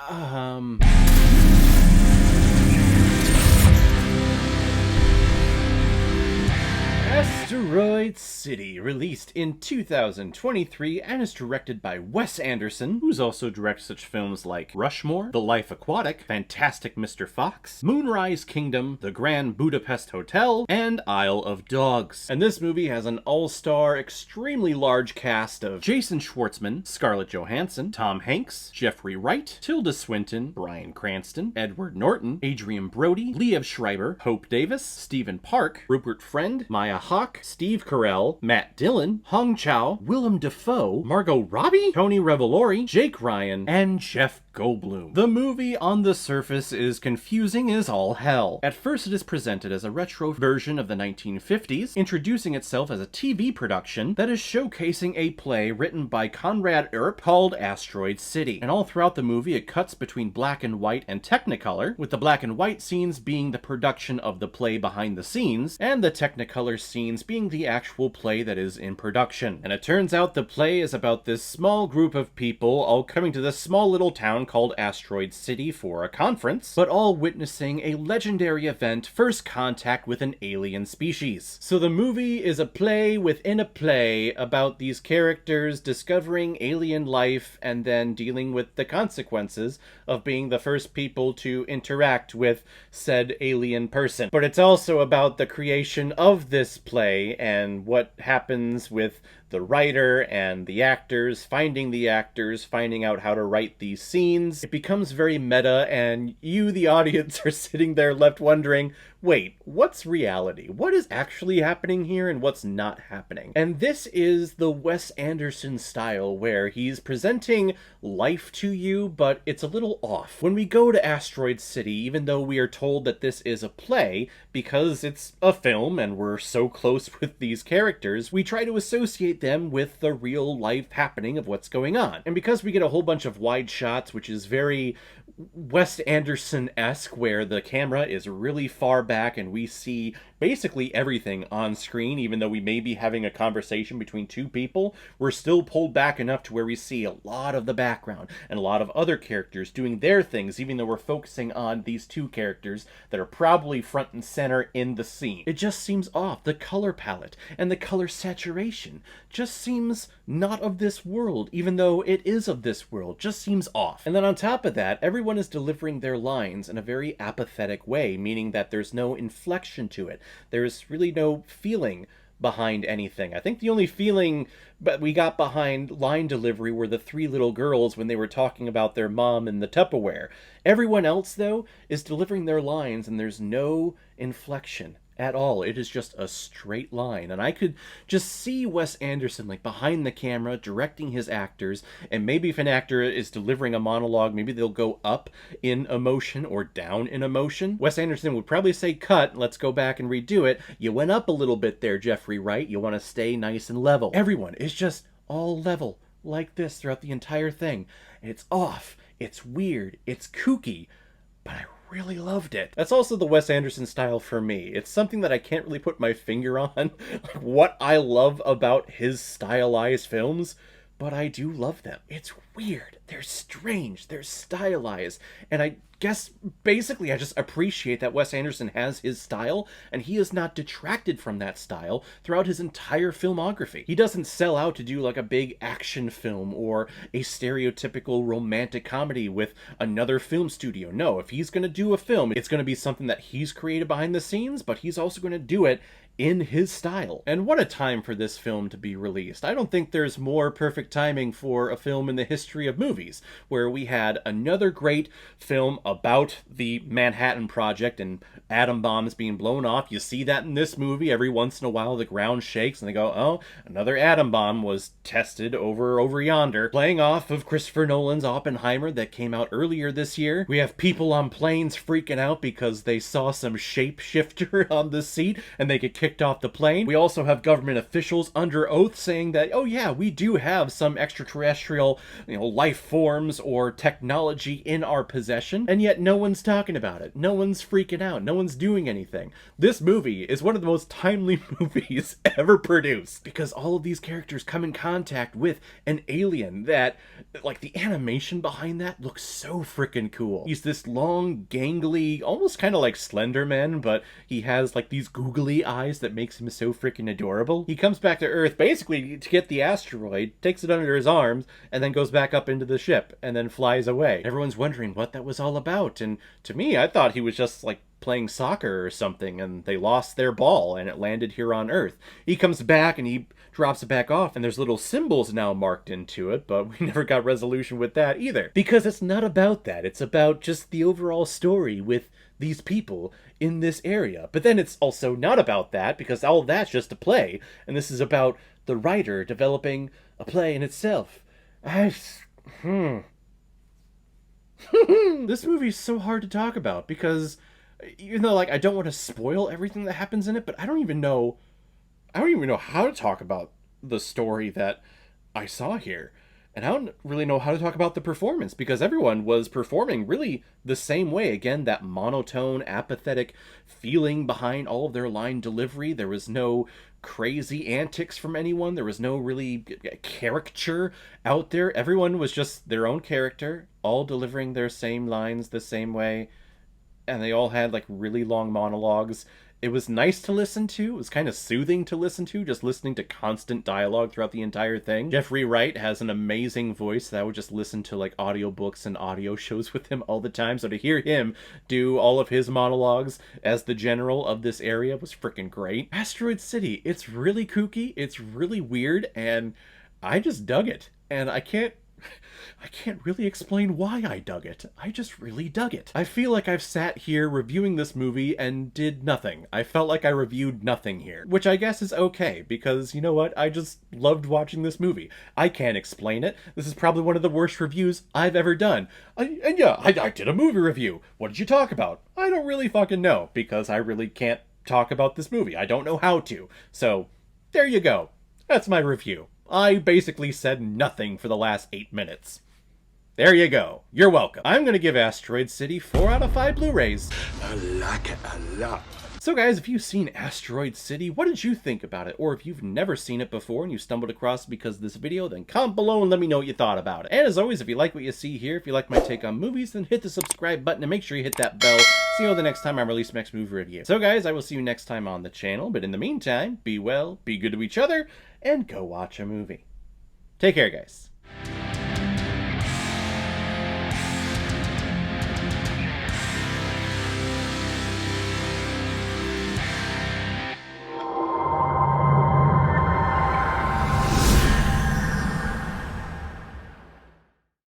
Um... Asteroid City, released in 2023 and is directed by Wes Anderson, who's also directed such films like Rushmore, The Life Aquatic, Fantastic Mr. Fox, Moonrise Kingdom, The Grand Budapest Hotel, and Isle of Dogs. And this movie has an all-star, extremely large cast of Jason Schwartzman, Scarlett Johansson, Tom Hanks, Jeffrey Wright, Tilda Swinton, Bryan Cranston, Edward Norton, Adrian Brody, Liev Schreiber, Hope Davis, Stephen Park, Rupert Friend, Maya Hawke, Steve Carell, Matt Dillon, Hong Chow, Willem Dafoe, Margot Robbie, Tony Revolori, Jake Ryan, and Jeff Goldblum. The movie on the surface is confusing as all hell. At first it is presented as a retro version of the 1950s, introducing itself as a TV production that is showcasing a play written by Conrad Earp called Asteroid City. And all throughout the movie it cuts between black and white and Technicolor, with the black and white scenes being the production of the play behind the scenes, and the Technicolor scenes being the actual play that is in production. And it turns out the play is about this small group of people all coming to this small little town called Asteroid City for a conference, but all witnessing a legendary event, first contact with an alien species. So the movie is a play within a play about these characters discovering alien life and then dealing with the consequences of being the first people to interact with said alien person. But it's also about the creation of this play and what happens with the writer and the actors, finding out how to write these scenes. It becomes very meta, and you, the audience, are sitting there left wondering, wait, what's reality? What is actually happening here and what's not happening? And this is the Wes Anderson style, where he's presenting life to you, but it's a little off. When we go to Asteroid City, even though we are told that this is a play, because it's a film and we're so close with these characters, we try to associate them with the real life happening of what's going on. And because we get a whole bunch of wide shots, which is very Wes Anderson-esque, where the camera is really far back and we see basically everything on screen, even though we may be having a conversation between two people, we're still pulled back enough to where we see a lot of the background and a lot of other characters doing their things, even though we're focusing on these two characters that are probably front and center in the scene. It just seems off. The color palette and the color saturation just seems not of this world, even though it is of this world. Just seems off. And then on top of that, everyone is delivering their lines in a very apathetic way, meaning that there's no inflection to it. There's really no feeling behind anything. I think the only feeling but we got behind line delivery were the three little girls when they were talking about their mom and the Tupperware. Everyone else, though, is delivering their lines and there's no inflection at all. It is just a straight line. And I could just see Wes Anderson like behind the camera directing his actors, and maybe if an actor is delivering a monologue, maybe they'll go up in emotion or down in emotion. Wes Anderson would probably say, cut, let's go back and redo it. You went up a little bit there, Jeffrey Wright. You want to stay nice and level. Everyone is just all level like this throughout the entire thing. And it's off. It's weird. It's kooky. But I really loved it. That's also the Wes Anderson style for me. It's something that I can't really put my finger on, like what I love about his stylized films, but I do love them. It's weird. They're strange. They're stylized. And I guess basically I just appreciate that Wes Anderson has his style, and he is not detracted from that style throughout his entire filmography. He doesn't sell out to do like a big action film or a stereotypical romantic comedy with another film studio. No, if he's going to do a film, it's going to be something that he's created behind the scenes, but he's also going to do it in his style. And what a time for this film to be released. I don't think there's more perfect timing for a film in the history of movies, where we had another great film about the Manhattan Project and atom bombs being blown off. You see that in this movie. Every once in a while the ground shakes and they go, oh, another atom bomb was tested over yonder. Playing off of Christopher Nolan's Oppenheimer that came out earlier this year. We have people on planes freaking out because they saw some shapeshifter on the seat and they get kicked off the plane. We also have government officials under oath saying that, oh yeah, we do have some extraterrestrial, life forms or technology in our possession, and yet no one's talking about it. No one's freaking out. No one's doing anything. This movie is one of the most timely movies ever produced, because all of these characters come in contact with an alien that, like, the animation behind that looks so freaking cool. He's this long, gangly, almost kind of like Slender Man, but he has like these googly eyes that makes him so freaking adorable. He comes back to Earth basically to get the asteroid, takes it under his arms, and then goes back up into the ship, and then flies away. Everyone's wondering what that was all about, and to me, I thought he was just like playing soccer or something, and they lost their ball, and it landed here on Earth. He comes back, and he drops it back off, and there's little symbols now marked into it, but we never got resolution with that either. Because it's not about that. It's about just the overall story with these people in this area. But then it's also not about that, because all that's just a play, and this is about the writer developing a play in itself. This movie's so hard to talk about, because even though, like, I don't want to spoil everything that happens in it, but I don't even know how to talk about the story that I saw here. And I don't really know how to talk about the performance, because everyone was performing really the same way. Again, that monotone, apathetic feeling behind all of their line delivery. There was no crazy antics from anyone. There was no really caricature out there. Everyone was just their own character, all delivering their same lines the same way. And they all had like really long monologues. It was nice to listen to. It was kind of soothing to listen to, just listening to constant dialogue throughout the entire thing. Jeffrey Wright has an amazing voice that I would just listen to like audiobooks and audio shows with him all the time. So to hear him do all of his monologues as the general of this area was freaking great. Asteroid City, it's really kooky, it's really weird, and I just dug it. And I can't really explain why I dug it. I just really dug it. I feel like I've sat here reviewing this movie and did nothing. I felt like I reviewed nothing here, which I guess is okay, because you know what? I just loved watching this movie. I can't explain it. This is probably one of the worst reviews I've ever done. I did a movie review. What did you talk about? I don't really fucking know, because I really can't talk about this movie. I don't know how to. So, there you go. That's my review. I basically said nothing for the last 8 minutes. There you go. You're welcome. I'm going to give Asteroid City 4 out of 5 Blu-rays. I like it a lot. So guys, if you've seen Asteroid City, what did you think about it? Or if you've never seen it before and you stumbled across it because of this video, then comment below and let me know what you thought about it. And as always, if you like what you see here, if you like my take on movies, then hit the subscribe button and make sure you hit that bell so you know the next time I release my next movie review. So guys, I will see you next time on the channel, but in the meantime, be well, be good to each other, and go watch a movie. Take care, guys.